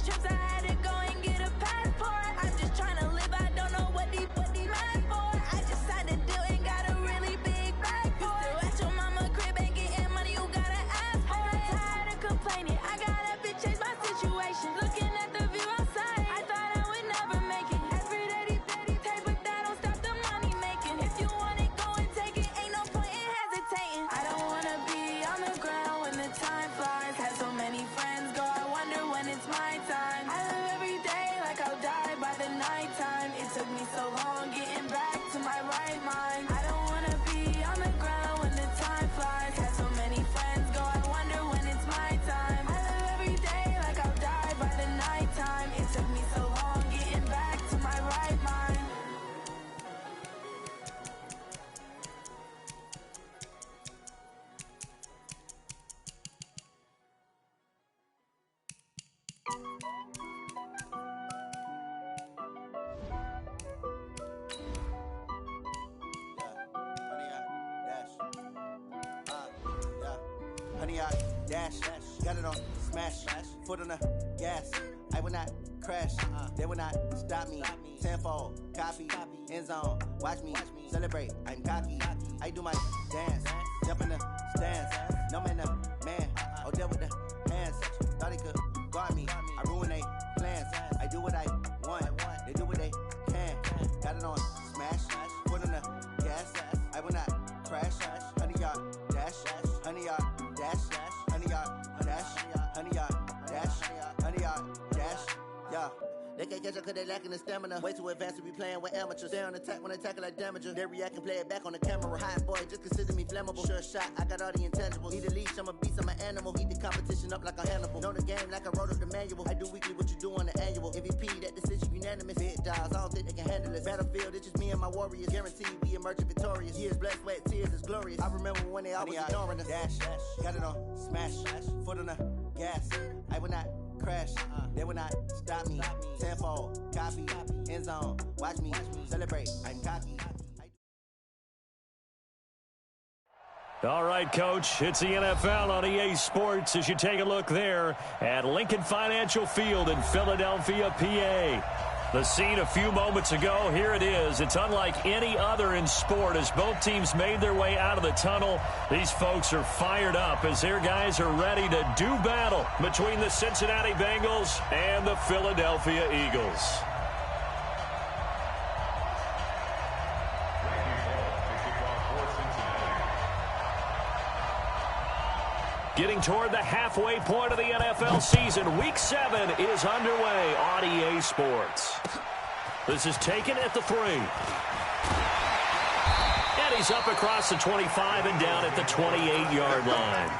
trips, I had to go and get a passport. I'm just trying to live, I don't know what these mad for. I just signed a deal and got a really big bag for it. You still at your mama crib, ain't getting money, you gotta ask for it. I'm tired of complaining, I gotta bitch change my situation. Looking at the view outside, I thought I would never make it. Every day these take, but that don't stop the money making. If you want it, go and take it, ain't no point in hesitating. I don't wanna be on the ground when the time flies. Had so many friends go, I wonder when it's my time. I live every day like I'll die by the nighttime. It took me so long getting back to my right mind. I don't wanna be on the ground when the time flies. Had so many friends go, I wonder when it's my time. I live every day like I'll die by the nighttime. It took me so long getting back to my right mind. Honey, I dash, got it on smash, foot on the gas. I will not crash, they will not stop me. Tenfold, copy, end zone, watch me celebrate. I'm cocky, I do my dance, jump in the stands. No man, the man, oh deal with the hands. Thought he could guard me, I ruin they plans. I do what I want, they do what they can. Got it on smash, foot on the gas. I will not crash, honey, y'all dash, honey, y'all dash, honey, y'all dash, honey, y'all dash, honey, y'all dash, yeah. They can't catch up cause they lacking the stamina. Way too advanced to be playing with amateurs. Stay on attack when they tackle like damager. They react and play it back on the camera. Hot boy, just consider me flammable. Sure shot, I got all the intangibles. Need a leash, I'm a beast, I'm an animal. Heat the competition up like a Hannibal. Know the game like I wrote up the manual. I do weekly what you do on the annual. MVP, that decision unanimous. Big dogs, I don't think they can handle it. Battlefield, it's just me and my warriors. Guaranteed we emerging victorious. Years, blood, sweat, tears, it's glorious. I remember when they always ignoring us. Dash, got it on smash, foot on the gas. I will not crash, they will not stop me. Tenfold, copy, end zone, watch me celebrate. I'm cocky. All right, Coach, it's the NFL on EA Sports as you take a look there at Lincoln Financial Field in Philadelphia, PA. The scene a few moments ago, here it is. It's unlike any other in sport as both teams made their way out of the tunnel. These folks are fired up as their guys are ready to do battle between the Cincinnati Bengals and the Philadelphia Eagles. Getting toward the halfway point of the NFL season, Week 7 is underway on EA Sports. This is taken at the 3. And he's up across the 25 and down at the 28-yard line.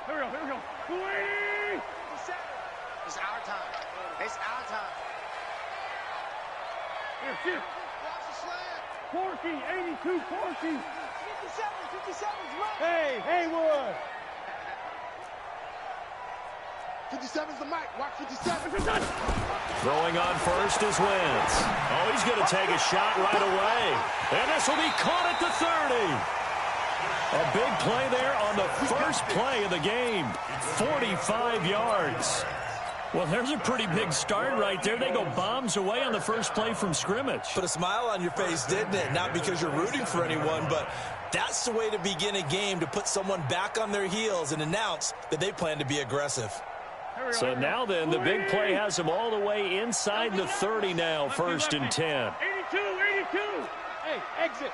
Here we go. 20! It's our time. It's our time. Here, shoot. Watch the slam. Corky, 82, Corky. 57's right. Hey, Haywood. 57's the mic. Watch 57. Throwing on first is Wentz. Oh, he's going to take a shot right away. And this will be caught at the 30. A big play there on the first play of the game. 45 yards. Well, there's a pretty big start right there. They go bombs away on the first play from scrimmage. Put a smile on your face, didn't it? Not because you're rooting for anyone, but that's the way to begin a game, to put someone back on their heels and announce that they plan to be aggressive. So now then, the big play has them all the way inside the 30 now, 1st and 10. 82. Hey, exit.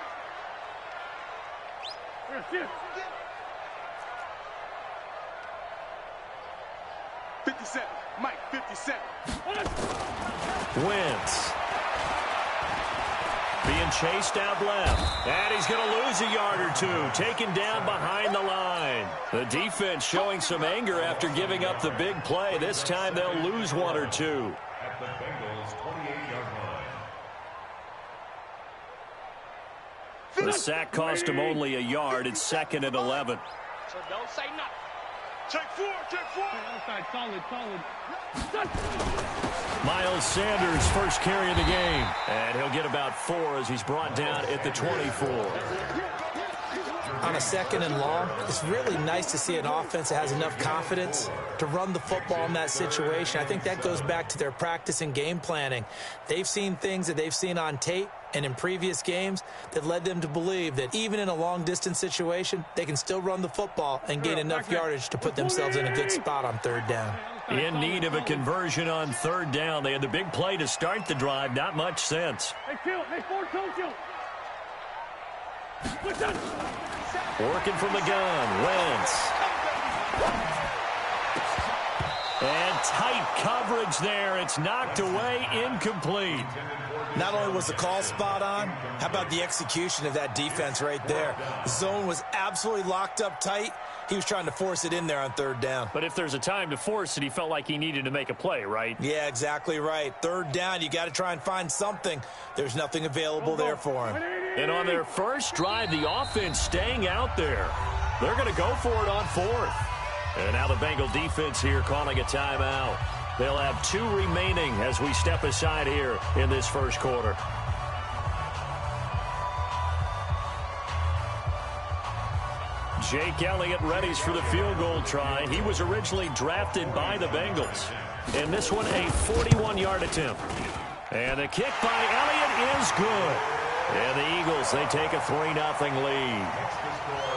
57, Mike, 57. Wentz. Being chased out left. And he's going to lose a yard or two. Taken down behind the line. The defense showing some anger after giving up the big play. This time they'll lose one or two. At the Bengals' 28-yard line. The sack cost him only a yard. It's 2nd and 11. So don't say nothing. Check four. Outside, solid. Miles Sanders, first carry of the game. And he'll get about 4 as he's brought down at the 24. On a 2nd and long, it's really nice to see an offense that has enough confidence to run the football in that situation. I think that goes back to their practice and game planning. They've seen things that they've seen on tape and in previous games that led them to believe that even in a long-distance situation, they can still run the football and gain enough yardage to put themselves in a good spot on 3rd down. In need of a conversion on 3rd down. They had the big play to start the drive. Not much sense. Hey, Ford, kill. Working from the gun. Wentz. And tight coverage there. It's knocked away, incomplete. Not only was the call spot on, how about the execution of that defense right there? The zone was absolutely locked up tight. He was trying to force it in there on 3rd down. But if there's a time to force it, he felt like he needed to make a play, right? Yeah, exactly right. 3rd down, you got to try and find something. There's nothing available there for him. And on their first drive, the offense staying out there. They're going to go for it on 4th. And now the Bengal defense here calling a timeout. They'll have 2 remaining as we step aside here in this first quarter. Jake Elliott readies for the field goal try. He was originally drafted by the Bengals. And this one, a 41-yard attempt. And the kick by Elliott is good. And the Eagles, they take a 3-0 lead.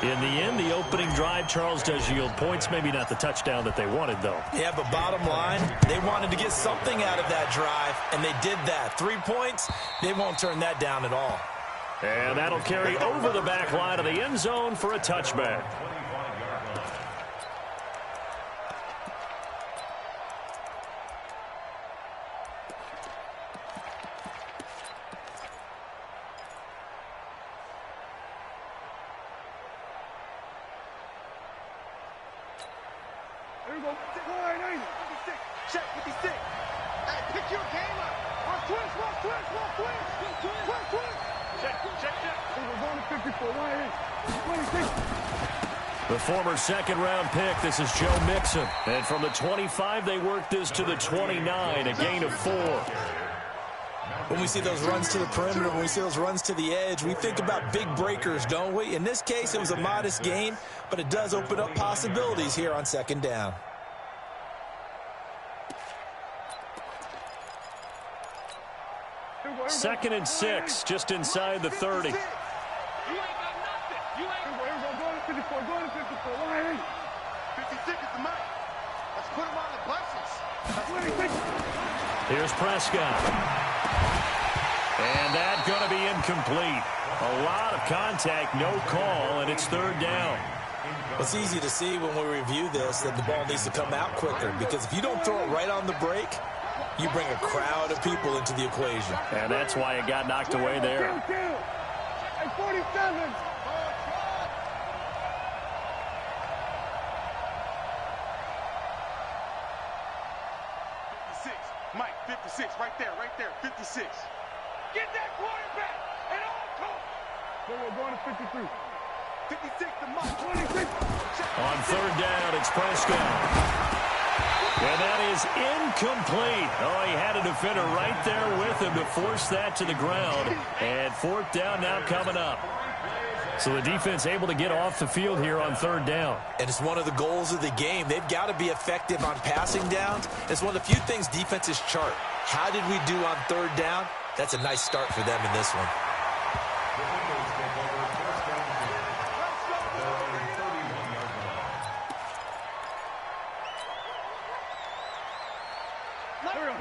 In the end, the opening drive, Charles, does yield points. Maybe not the touchdown that they wanted, though. Yeah, but bottom line, they wanted to get something out of that drive, and they did that. 3 points, they won't turn that down at all. And that'll carry over the back line of the end zone for a touchback. There you go. 56. Check 56. Hey, pick your game up. Twist. Check. We're going to 54. 26. The former second-round pick, this is Joe Mixon. And from the 25, they work this to the 29, a gain of 4. When we see those runs to the perimeter, when we see those runs to the edge, we think about big breakers, don't we? In this case, it was a modest gain, but it does open up possibilities here on 2nd down. Second and 6, just inside the 30. You ain't got nothing. You ain't going to 54. 56 is the mark. Let's put him on the buses. 26. Here's Prescott. And that's going to be incomplete. A lot of contact, no call, and it's 3rd down. It's easy to see when we review this that the ball needs to come out quicker, because if you don't throw it right on the break, you bring a crowd of people into the equation. And that's why it got knocked away there. And 47. Mike, 56, right there, 56. Get that quarterback and all coach. So we're going to 53. 56 to Mike. 26. On 3rd down, it's Prescott. And that is incomplete. Oh, he had a defender right there with him to force that to the ground. And 4th down now coming up. So the defense able to get off the field here on 3rd down. And it's one of the goals of the game. They've got to be effective on passing downs. It's one of the few things defenses chart. How did we do on 3rd down? That's a nice start for them in this one.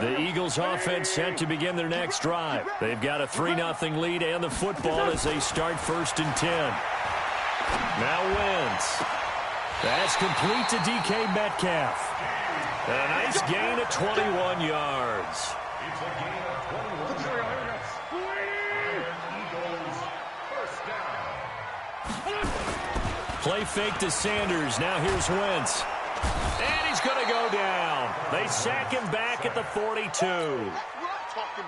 The Eagles offense set to begin their next drive. They've got a 3-0 lead and the football as they start 1st and 10. Now Wentz. That's complete to DK Metcalf. A nice gain of 21 yards. Play fake to Sanders. Now here's Wentz. And he's going to go down. They sack him back at the 42.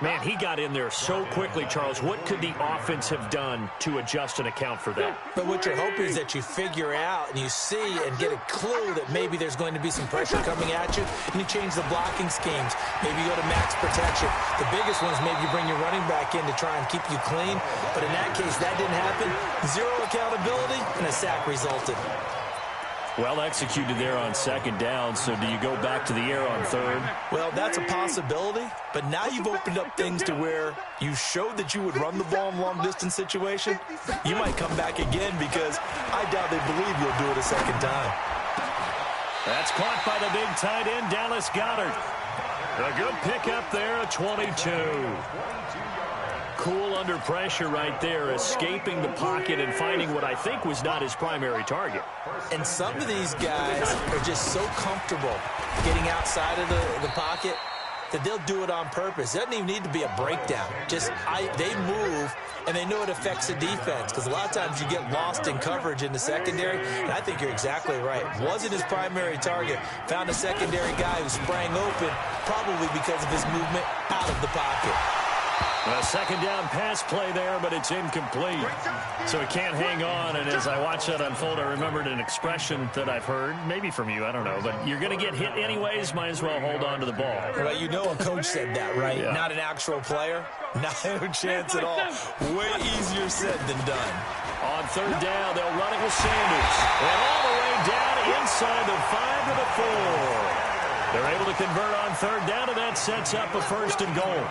Man, he got in there so quickly, Charles. What could the offense have done to adjust and account for that? But what you're hoping is that you figure out and you see and get a clue that maybe there's going to be some pressure coming at you, and you change the blocking schemes. Maybe you go to max protection. The biggest one is maybe you bring your running back in to try and keep you clean. But in that case, that didn't happen. Zero accountability, and a sack resulted. Well executed there on second down, so do you go back to the air on third? Well, that's a possibility, but now you've opened up things to where you showed that you would run the ball in long-distance situation. You might come back again because I doubt they believe you'll do it a second time. That's caught by the big tight end, Dallas Goedert. A good pickup there, a 22. Cool under pressure right there, escaping the pocket and finding what I think was not his primary target. And some of these guys are just so comfortable getting outside of the pocket that they'll do it on purpose. It doesn't even need to be a breakdown. They move, and they know it affects the defense because a lot of times you get lost in coverage in the secondary, and I think you're exactly right. Wasn't his primary target. Found a secondary guy who sprang open, probably because of his movement out of the pocket. A second down pass play there, but it's incomplete. So he can't hang on, and as I watched that unfold, I remembered an expression that I've heard, maybe from you, I don't know, but you're going to get hit anyways, might as well hold on to the ball. Well, you know a coach said that, right? Yeah. Not an actual player. No chance at all. Way easier said than done. On third down, they'll run it with Sanders. And all the way down inside the 5 to the 4. They're able to convert on third down, and that sets up a first and goal.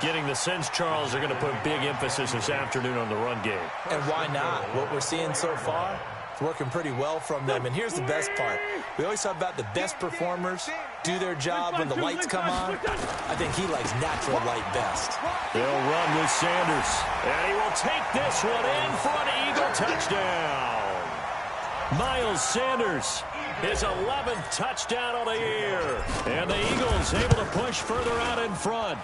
Getting the sense, Charles, they're going to put big emphasis this afternoon on the run game. And why not? What we're seeing so far, it's working pretty well from them. And here's the best part. We always talk about the best performers do their job when the lights come on. I think he likes natural light best. They'll run with Sanders. And he will take this one in for an Eagle touchdown. Miles Sanders. His 11th touchdown of the year. And the Eagles able to push further out in front.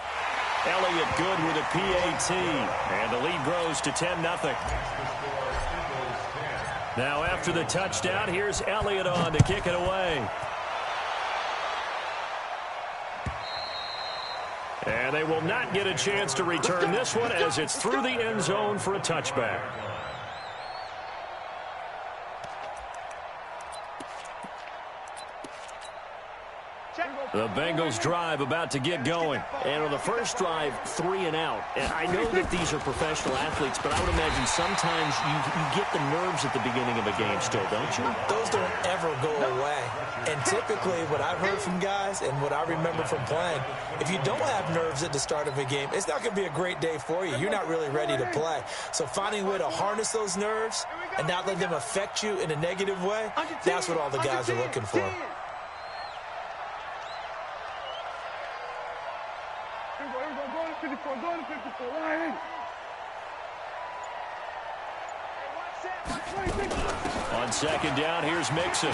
Elliott good with a PAT. And the lead grows to 10-0. Now after the touchdown, here's Elliott on to kick it away. And they will not get a chance to return this one as it's through the end zone for a touchback. The Bengals drive about to get going. And on the first drive, 3 and out. And I know that these are professional athletes, but I would imagine sometimes you get the nerves at the beginning of a game still, don't you? Those don't ever go away. And typically what I've heard from guys and what I remember from playing, if you don't have nerves at the start of a game, it's not going to be a great day for you. You're not really ready to play. So finding a way to harness those nerves and not let them affect you in a negative way, that's what all the guys are looking for. On second down, here's Mixon.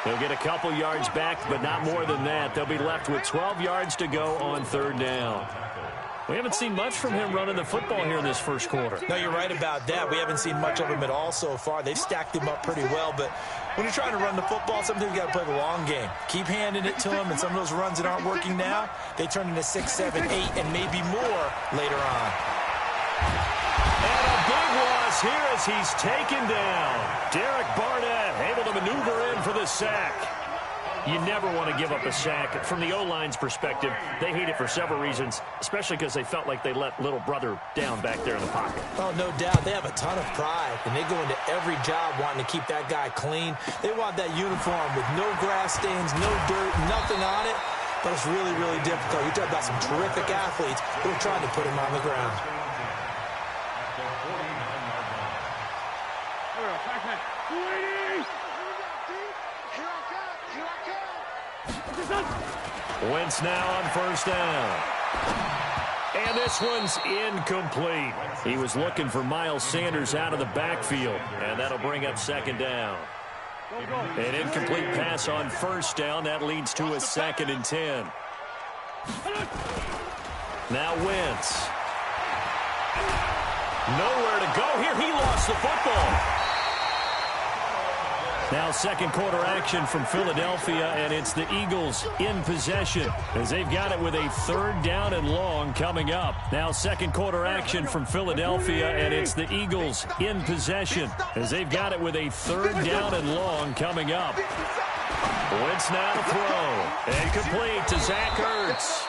They'll get a couple yards back, but not more than that. They'll be left with 12 yards to go on third down. We haven't seen much from him running the football here in this first quarter. No, you're right about that. We haven't seen much of him at all so far. They've stacked him up pretty well, but when you're trying to run the football, sometimes you got to play the long game. Keep handing it to him, and some of those runs that aren't working now, they turn into 6, 7, 8, and maybe more later on. And a big loss here as he's taken down. Derek Barnett able to maneuver in for the sack. You never want to give up a sack. From the O-line's perspective, they hate it for several reasons, especially because they felt like they let little brother down back there in the pocket. Oh, no doubt. They have a ton of pride, and they go into every job wanting to keep that guy clean. They want that uniform with no grass stains, no dirt, nothing on it. But it's really, really difficult. You talk about some terrific athletes who are trying to put him on the ground. Wentz now on first down. And this one's incomplete. He was looking for Miles Sanders out of the backfield, and that'll bring up second down. An incomplete pass on first down. That leads to a 2nd and 10. Now Wentz. Nowhere to go here. He lost the football. Now second quarter action from Philadelphia, and it's the Eagles in possession as they've got it with a 3rd down and long coming up. Now second quarter action from Philadelphia, and it's the Eagles in possession as they've got it with a 3rd down and long coming up. Wentz now to throw, and complete to Zach Ertz.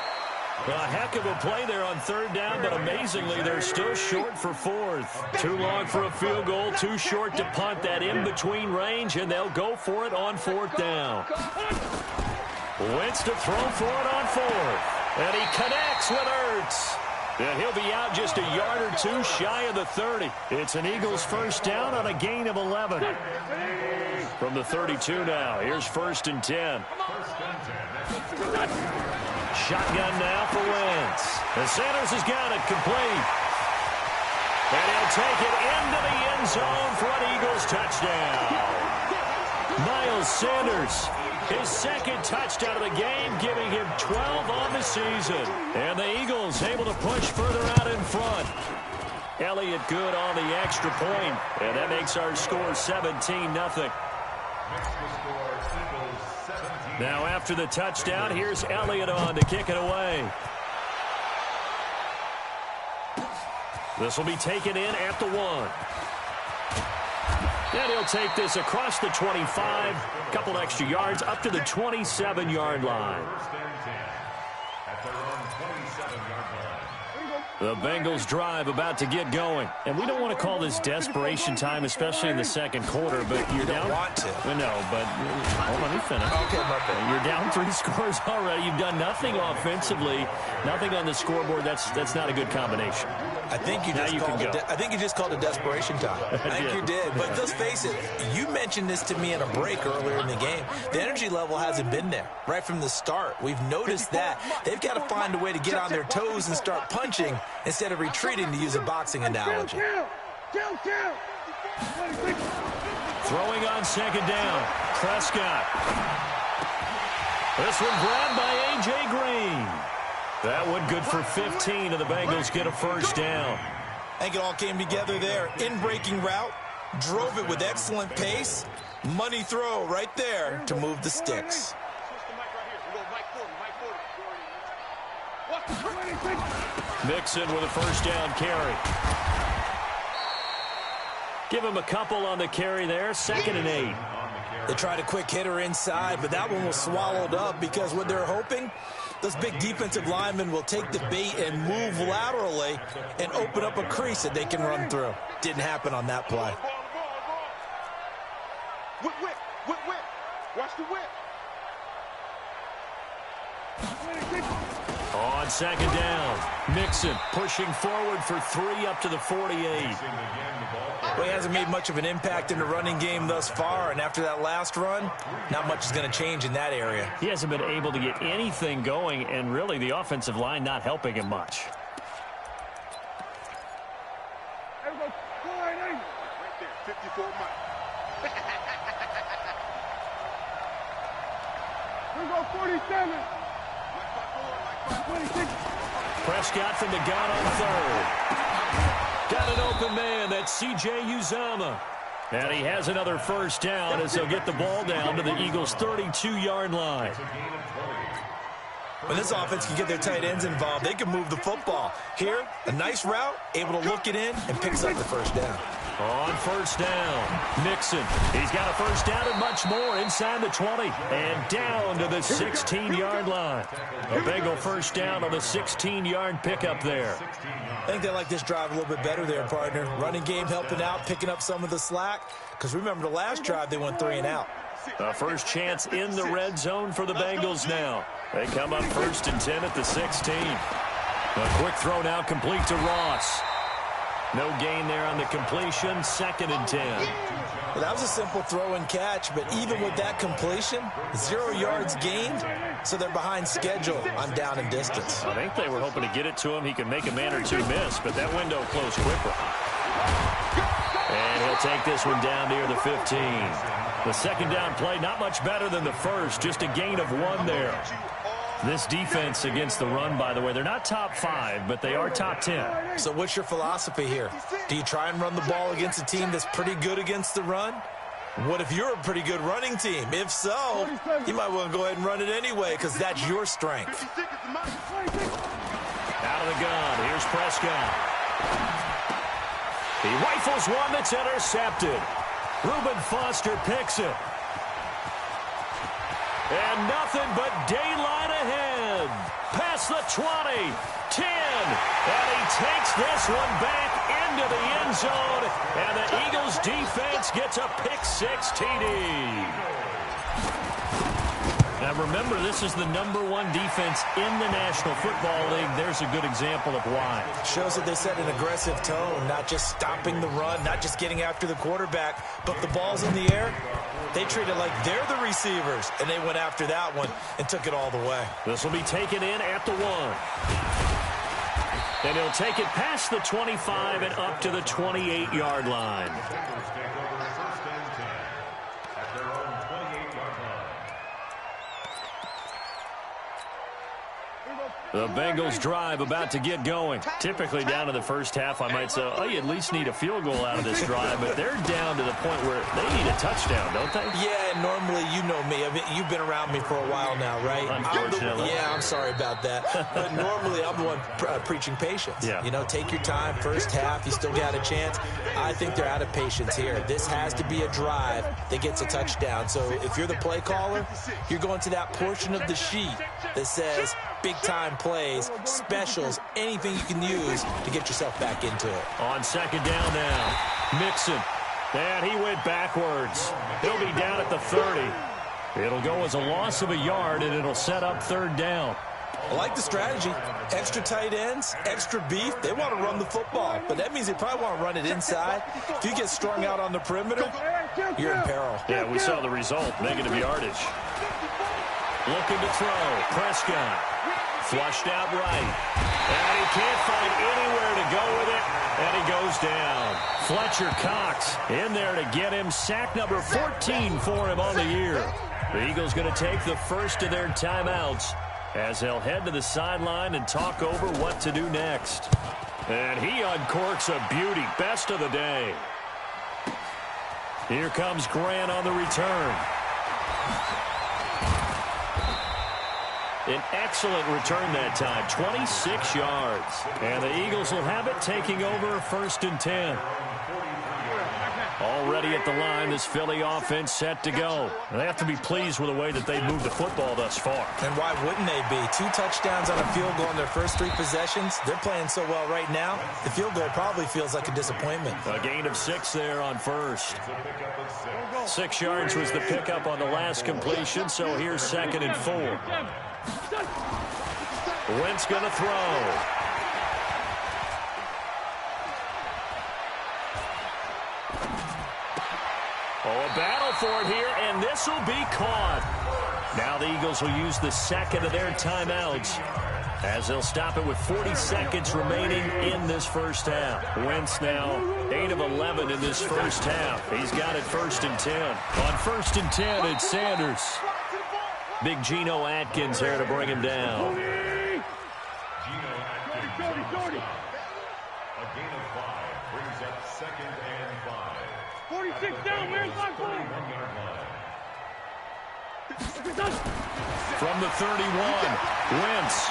A heck of a play there on 3rd down, but amazingly, they're still short for 4th. Too long for a field goal, too short to punt that in-between range, and they'll go for it on 4th down. Wentz to throw for it on 4th, and he connects with Ertz. And he'll be out just a yard or two shy of the 30. It's an Eagles 1st down on a gain of 11. From the 32 now, here's 1st and 10. Shotgun now for Wentz. And Sanders has got it complete. And he'll take it into the end zone for an Eagles touchdown. Miles Sanders, his 2nd touchdown of the game, giving him 12 on the season. And the Eagles able to push further out in front. Elliott good on the extra point. And that makes our score 17-0. Now after the touchdown, here's Elliott on to kick it away. This will be taken in at the 1. And he'll take this across the 25, a couple extra yards up to the 27-yard line. The Bengals drive about to get going. And we don't want to call this desperation time, especially in the second quarter, but you're down. Want to. No, but hold on, let me finish. Okay, my bad. You're down 3 scores already. You've done nothing offensively, nothing on the scoreboard. That's not a good combination. I think you just called it desperation time. I think you did. But let's face it, you mentioned this to me in a break earlier in the game. The energy level hasn't been there right from the start. We've noticed that. They've got to find a way to get on their toes and start punching instead of retreating, to use a boxing analogy. Throwing on 2nd down. Prescott. This one grabbed by A.J. Green. That one good for 15, and the Bengals get a 1st down. I think it all came together there. In-breaking route, drove it with excellent pace. Money throw right there to move the sticks. Mixon with a 1st down carry. Give him a couple on the carry there. 2nd and 8. They tried a quick hitter inside, but that one was swallowed up because what they're hoping, those big defensive linemen will take the bait and move laterally and open up a crease that they can run through. Didn't happen on that play. Whip. Watch the whip. On 2nd down, Mixon pushing forward for 3 up to the 48. Well, he hasn't made much of an impact in the running game thus far, and after that last run, not much is going to change in that area. He hasn't been able to get anything going, and really the offensive line not helping him much. Right there, 54 miles. Here go 47. Prescott from the gun on 3rd. Got an open man. That's C.J. Uzomah. And he has another 1st down as they'll get the ball down to the Eagles' 32-yard line. When this offense can get their tight ends involved, they can move the football. Here, a nice route, able to look it in, and picks up the 1st down. On 1st down, Mixon. He's got a 1st down and much more inside the 20. And down to the 16-yard line. A Bengal 1st down on the 16-yard pickup there. I think they like this drive a little bit better there, partner. Running game helping out, picking up some of the slack. Because remember, the last drive, they went 3 and out. A first chance in the red zone for the Bengals now. They come up 1st and 10 at the 16. A quick throw now complete to Ross. No gain there on the completion. 2nd and 10. Well, that was a simple throw and catch, but even with that completion, 0 yards gained, so they're behind schedule on down and distance. I think they were hoping to get it to him. He could make a man or two miss, but that window closed quickly. And he'll take this one down near the 15. The 2nd down play, not much better than the first, just a gain of 1 there. This defense against the run, by the way, they're not top 5, but they are top 10. So what's your philosophy here? Do you try and run the ball against a team that's pretty good against the run? What if you're a pretty good running team? If so, you might want to go ahead and run it anyway because that's your strength. Out of the gun, here's Prescott. He rifles one that's intercepted. Reuben Foster picks it. And nothing but daylight ahead. Past the 20, 10, and he takes this one back into the end zone, and the Eagles defense gets a pick-6 TD. Now remember, this is the #1 defense in the National Football League. There's a good example of why. Shows that they set an aggressive tone, not just stopping the run, not just getting after the quarterback, but the ball's in the air. They treat it like they're the receivers, and they went after that one and took it all the way. This will be taken in at the 1. And he'll take it past the 25 and up to the 28-yard line. The Bengals drive about to get going. Typically down to the first half, I might say, oh, you at least need a field goal out of this drive, but they're down to the point where they need a touchdown, don't they? Yeah, and normally, you know me. I mean, you've been around me for a while now, right? Unfortunately. I'm sorry about that. But normally, I'm the one preaching patience. Yeah. You know, take your time. First half, you still got a chance. I think they're out of patience here. This has to be a drive that gets a touchdown. So if you're the play caller, you're going to that portion of the sheet that says big-time plays, specials, anything you can use to get yourself back into it. On second down now, Mixon. And he went backwards. He'll be down at the 30. It'll go as a loss of a yard, and it'll set up third down. I like the strategy. Extra tight ends, extra beef. They want to run the football, but that means they probably want to run it inside. If you get strung out on the perimeter, you're in peril. Yeah, we saw the result, negative yardage. Looking to throw, Prescott. Flushed out right. And he can't find anywhere to go with it, and he goes down. Fletcher Cox in there to get him. Sack number 14 for him on the year. The Eagles going to take the first of their timeouts as they'll head to the sideline and talk over what to do next. And he uncorks a beauty. Best of the day. Here comes Grant on the return. An excellent return that time, 26 yards. And the Eagles will have it, taking over 1st and 10. Already at the line, this Philly offense set to go. And they have to be pleased with the way that they've moved the football thus far. And why wouldn't they be? 2 touchdowns on a field goal in their first 3 possessions. They're playing so well right now, the field goal probably feels like a disappointment. A gain of 6 there on first. 6 yards was the pickup on the last completion, so here's 2nd and 4. Wentz going to throw. Oh, a battle for it here, and this will be caught. Now the Eagles will use the second of their timeouts as they'll stop it with 40 seconds remaining in this first half. Wentz now 8 of 11 in this first half. He's got it 1st and 10. On 1st and 10, it's Sanders. Big Geno Atkins there to bring him down. Geno Atkins. A gain of 5 brings up 2nd and 5. 46 down, where's my ball? From the 31, Wentz.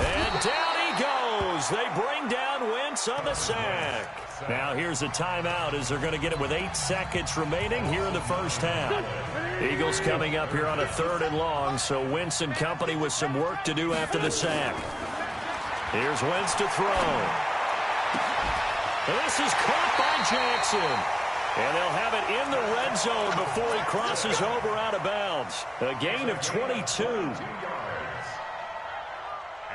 And down he goes. They bring down Wentz on the sack. Now here's a timeout as they're going to get it with 8 seconds remaining here in the first half. Eagles coming up here on a 3rd and long, so Wentz and company with some work to do after the sack. Here's Wentz to throw. This is caught by Jackson. And they'll have it in the red zone before he crosses over out of bounds. A gain of 22.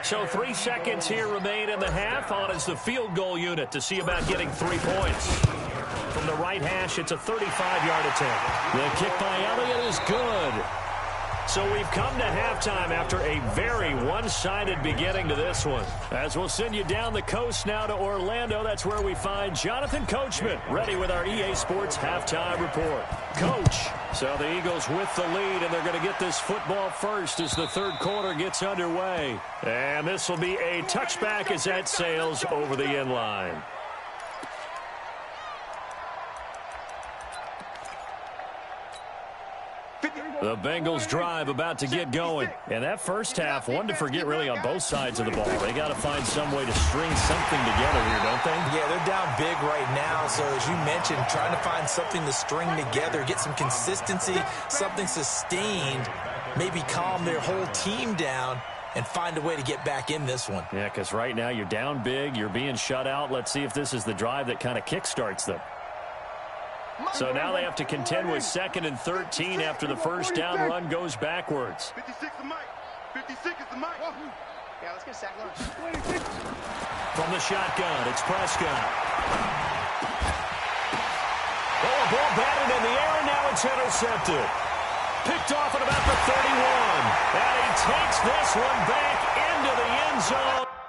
So 3 seconds here remain in the half. On is the field goal unit to see about getting 3 points. From the right hash, it's a 35-yard attempt. The kick by Elliott is good. So we've come to halftime after a very one-sided beginning to this one. As we'll send you down the coast now to Orlando, that's where we find Jonathan Coachman ready with our EA Sports Halftime Report. Coach, so the Eagles with the lead, and they're going to get this football first as the 3rd quarter gets underway. And this will be a touchback as that sails over the end line. The Bengals drive about to get going. And that first half, one to forget really on both sides of the ball. They got to find some way to string something together here, don't they? Yeah, they're down big right now. So as you mentioned, trying to find something to string together, get some consistency, something sustained, maybe calm their whole team down and find a way to get back in this one. Yeah, because right now you're down big, you're being shut out. Let's see if this is the drive that kind of kickstarts them. So now they have to contend with 2nd and 13 after the first down run goes backwards. 56 is Mike. 56 is the Mike. Yeah, let's get a sack lunch. From the shotgun, it's Prescott. Oh, a ball batted in the air, and now it's intercepted. Picked off at about the 31. And he takes this one back into the end zone.